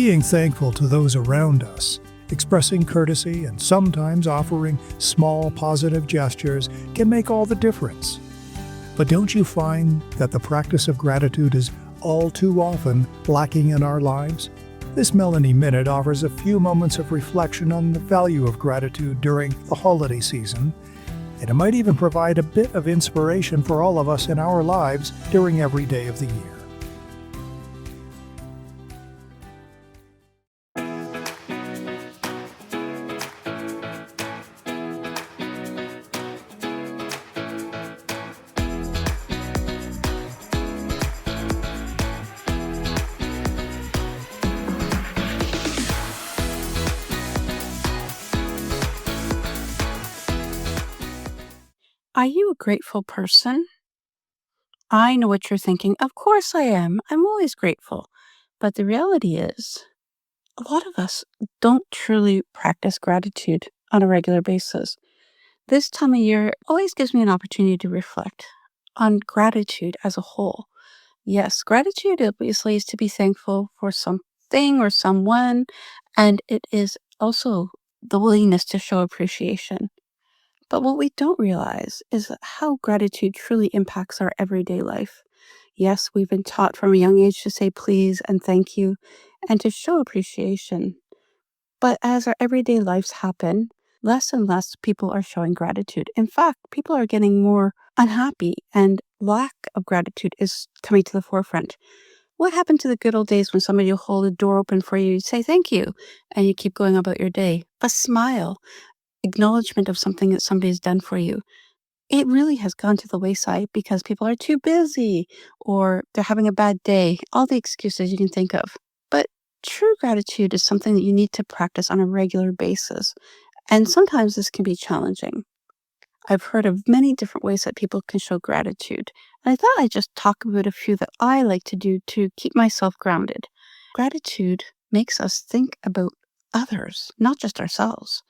Being thankful to those around us, expressing courtesy, and sometimes offering small positive gestures can make all the difference. But don't you find that the practice of gratitude is all too often lacking in our lives? This Melanie Minute offers a few moments of reflection on the value of gratitude during the holiday season, and it might even provide a bit of inspiration for all of us in our lives during every day of the year. Are you a grateful person? I know what you're thinking. Of course I am. I'm always grateful. But the reality is, a lot of us don't truly practice gratitude on a regular basis. This time of year always gives me an opportunity to reflect on gratitude as a whole. Yes, gratitude obviously is to be thankful for something or someone, and it is also the willingness to show appreciation. But what we don't realize is how gratitude truly impacts our everyday life. Yes, we've been taught from a young age to say please and thank you and to show appreciation. But as our everyday lives happen, less and less people are showing gratitude. In fact, people are getting more unhappy and lack of gratitude is coming to the forefront. What happened to the good old days when somebody will hold a door open for you, say thank you, and you keep going about your day? A smile, acknowledgement of something that somebody's done for you. It really has gone to the wayside because people are too busy or they're having a bad day, all the excuses you can think of. But true gratitude is something that you need to practice on a regular basis. And sometimes this can be challenging. I've heard of many different ways that people can show gratitude. And I thought I'd just talk about a few that I like to do to keep myself grounded. Gratitude makes us think about others, not just ourselves.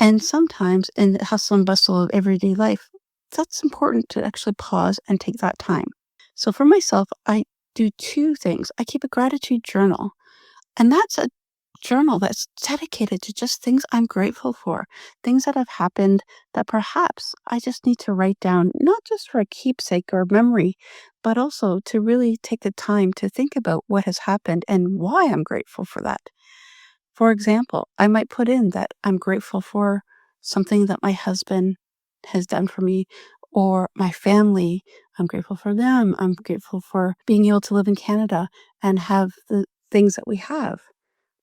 And sometimes in the hustle and bustle of everyday life, that's important to actually pause and take that time. So for myself, I do two things. I keep a gratitude journal, and that's a journal that's dedicated to just things I'm grateful for, things that have happened that perhaps I just need to write down, not just for a keepsake or memory, but also to really take the time to think about what has happened and why I'm grateful for that. For example, I might put in that I'm grateful for something that my husband has done for me or my family. I'm grateful for them. I'm grateful for being able to live in Canada and have the things that we have.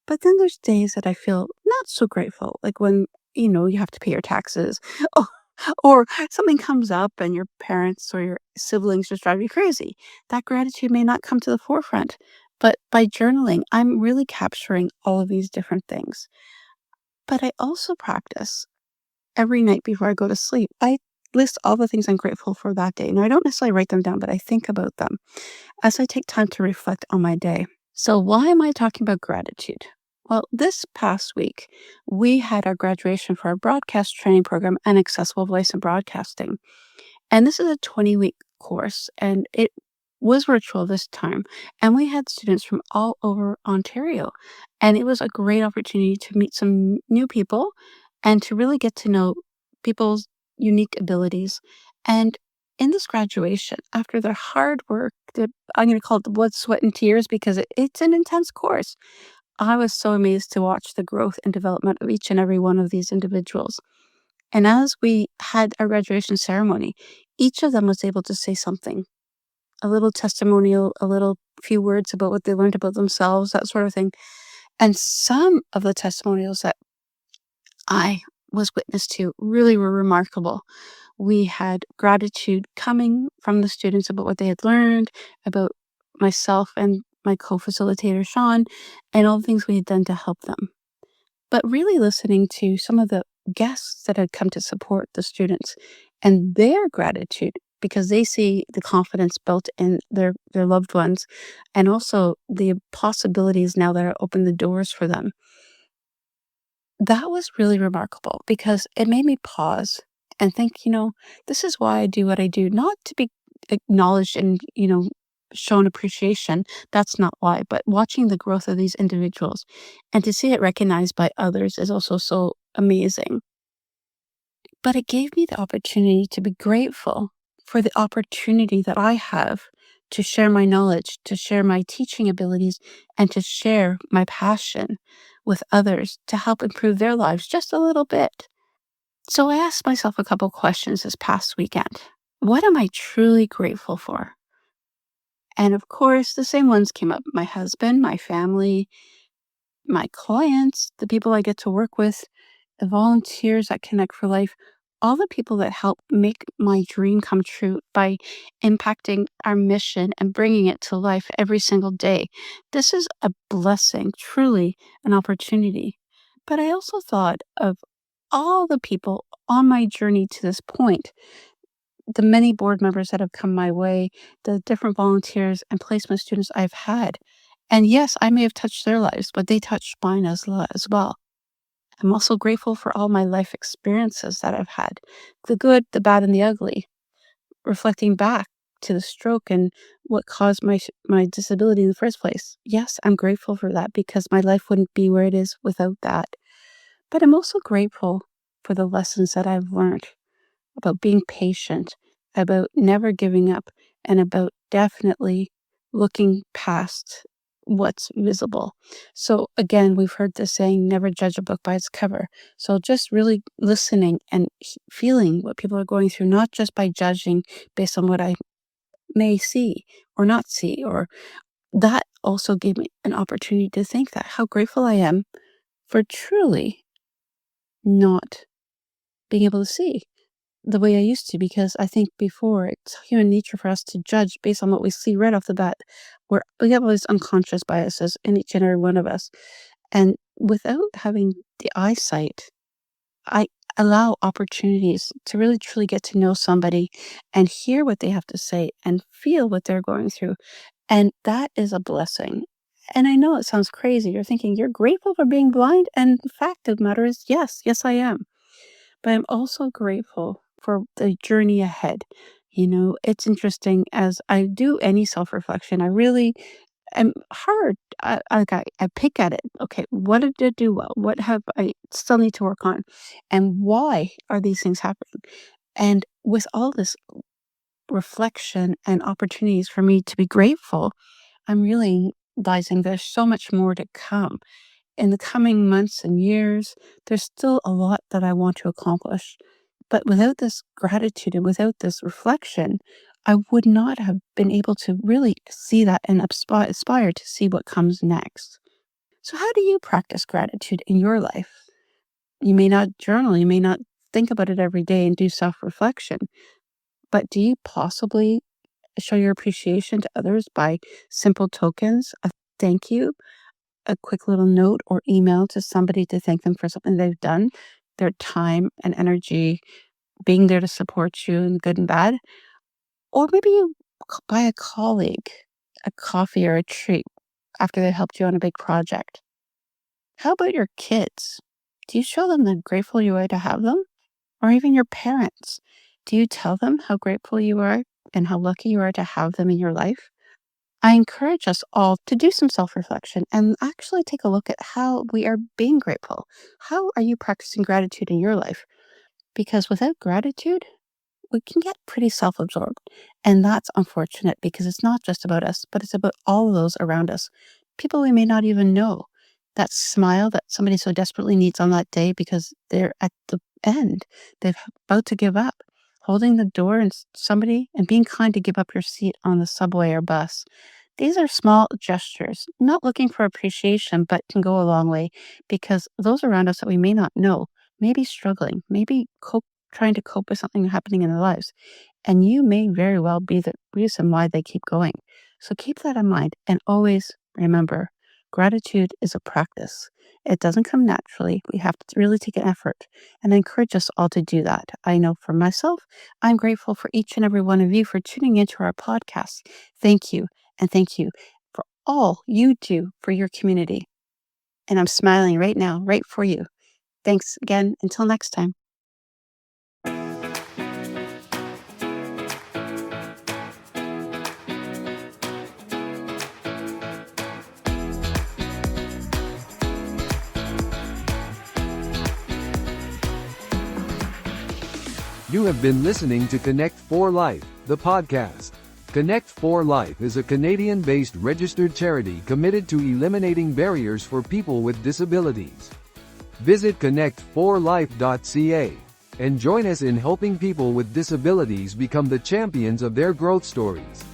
But then there's days that I feel not so grateful, like when, you have to pay your taxes or something comes up and your parents or your siblings just drive you crazy. That gratitude may not come to the forefront. But by journaling, I'm really capturing all of these different things. But I also practice every night before I go to sleep. I list all the things I'm grateful for that day. Now, I don't necessarily write them down, but I think about them as I take time to reflect on my day. So why am I talking about gratitude? Well, this past week, we had our graduation for our broadcast training program and accessible voice and broadcasting. And this is a 20-week course, and it was virtual this time. And we had students from all over Ontario. And it was a great opportunity to meet some new people and to really get to know people's unique abilities. And in this graduation, after their hard work, I'm going to call it the blood, sweat, and tears because it's an intense course. I was so amazed to watch the growth and development of each and every one of these individuals. And as we had our graduation ceremony, each of them was able to say something, a little testimonial, a little few words about what they learned about themselves, that sort of thing. And some of the testimonials that I was witness to really were remarkable. We had gratitude coming from the students about what they had learned, about myself and my co-facilitator, Sean, and all the things we had done to help them. But really listening to some of the guests that had come to support the students and their gratitude because they see the confidence built in their loved ones and also the possibilities now that are open the doors for them. That was really remarkable because it made me pause and think, this is why I do what I do, not to be acknowledged and, shown appreciation. That's not why, but watching the growth of these individuals and to see it recognized by others is also so amazing. But it gave me the opportunity to be grateful for the opportunity that I have to share my knowledge, to share my teaching abilities, and to share my passion with others to help improve their lives just a little bit. So I asked myself a couple questions this past weekend. What am I truly grateful for? And of course, the same ones came up: my husband, my family, my clients, the people I get to work with, the volunteers at Connect4Life, all the people that help make my dream come true by impacting our mission and bringing it to life every single day. This is a blessing, truly an opportunity. But I also thought of all the people on my journey to this point, the many board members that have come my way, the different volunteers and placement students I've had. And yes, I may have touched their lives, but they touched mine as well. I'm also grateful for all my life experiences that I've had, the good, the bad, and the ugly. Reflecting back to the stroke and what caused my disability in the first place. Yes, I'm grateful for that because my life wouldn't be where it is without that. But I'm also grateful for the lessons that I've learned about being patient, about never giving up, and about definitely looking past what's visible. So again, we've heard the saying, never judge a book by its cover. So just really listening and feeling what people are going through, not just by judging based on what I may see or not see, or that also gave me an opportunity to think that how grateful I am for truly not being able to see the way I used to, because I think before it's human nature for us to judge based on what we see right off the bat, where we have all these unconscious biases in each and every one of us. And without having the eyesight, I allow opportunities to really truly get to know somebody and hear what they have to say and feel what they're going through. And that is a blessing. And I know it sounds crazy. You're thinking you're grateful for being blind. And the fact of the matter is, yes, I am. But I'm also grateful for the journey ahead. It's interesting as I do any self-reflection, I really am hard. I pick at it. Okay, what did I do well? What have I still need to work on? And why are these things happening? And with all this reflection and opportunities for me to be grateful, I'm realizing there's so much more to come. In the coming months and years, there's still a lot that I want to accomplish. But without this gratitude and without this reflection, I would not have been able to really see that and aspire to see what comes next. So, how do you practice gratitude in your life? You may not journal, you may not think about it every day and do self reflection, but do you possibly show your appreciation to others by simple tokens, a thank you, a quick little note or email to somebody to thank them for something they've done, their time and energy, being there to support you in good and bad? Or maybe you buy a colleague a coffee or a treat after they helped you on a big project. How about your kids? Do you show them how grateful you are to have them? Or even your parents? Do you tell them how grateful you are and how lucky you are to have them in your life? I encourage us all to do some self reflection and actually take a look at how we are being grateful. How are you practicing gratitude in your life? Because without gratitude, we can get pretty self absorbed. And that's unfortunate because it's not just about us, but it's about all of those around us. People we may not even know. That smile that somebody so desperately needs on that day because they're at the end, they're about to give up. Holding the door and somebody and being kind to give up your seat on the subway or bus. These are small gestures, not looking for appreciation, but can go a long way because those around us that we may not know may be struggling, maybe trying to cope with something happening in their lives. And you may very well be the reason why they keep going. So keep that in mind and always remember gratitude is a practice. It doesn't come naturally. We have to really take an effort. And I encourage us all to do that. I know for myself, I'm grateful for each and every one of you for tuning into our podcast. Thank you. And thank you for all you do for your community. And I'm smiling right now, right for you. Thanks again. Until next time. You have been listening to Connect4Life, the podcast. Connect4Life is a Canadian-based registered charity committed to eliminating barriers for people with disabilities. Visit connect4life.ca and join us in helping people with disabilities become the champions of their growth stories.